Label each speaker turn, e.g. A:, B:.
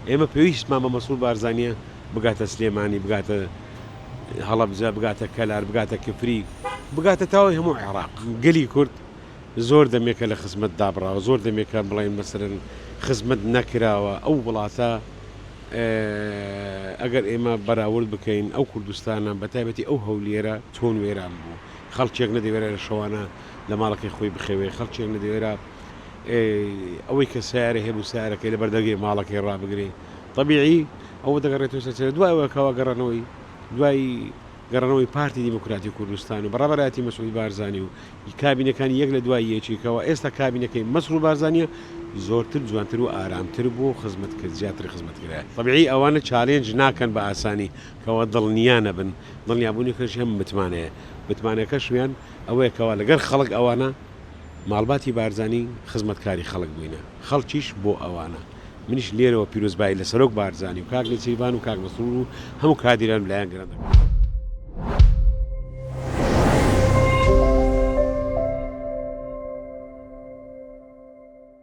A: ئێمە پێویستمان بە مەسوول بارزانیە بگاتە سلێمانی بگاتە هەڵەبجە بگاتە کەلار بگاتە کفری بگاتە تاوای هەموو عێراق گەلی کورد زۆر دەمێکە لە خزمەت دابڕاوە زۆر دەمێکە بڵێن مەسەرن خزمەت نەکراوە ئەو وڵاتە ئەگەر ئێمە بەراورد بکەین ئەو کوردستانە بەتایبەتی ئەو هەولێرە چۆن وێران بوو خەڵکێک نەدەوێرە لە شەوانە لە ماڵەکەی خۆی بخەوێ خەڵکێک نەدەوێرە ئەوەی کە سیارە هەبوو سیارەکەی لە بەردەگەی ماڵەکەی ڕابگرێ طبیعی ئەوە دەگەڕێتەوە سەر دوایەوە کەوا گەڕانەوەی دوای گەڕانەوەی پارتی دیموکراتی کوردستان و بەڕێبەرایەتی مەسعود بارزانی و کابینەکانی یەک لە دوای یەکێکەوە ئێستا کابینەکەی مەسعود بارزانیە زۆرتر جوانتر و ئارامتر بۆ خزمەت کرد زیاتر خزمەت کرایە طبیعی ئەوانە چالێنج ناکەن بە ئاسانی کەەوە دڵنیا نەبن دڵنیابوونی کەش هەم متمانەکەشیان ئەوەیە کەوا لەگەر خەڵک ئەوانە ماڵباتی بارزانی خزمەتکاری خەڵک بووینە خەڵکیش بۆ ئەوانە منیش لێرەوە پیرۆزبایی لە سەرۆک بارزانی و کاک نێچیروان و کاک مەسعود و هەموو کادیران لایەن گران دەکەن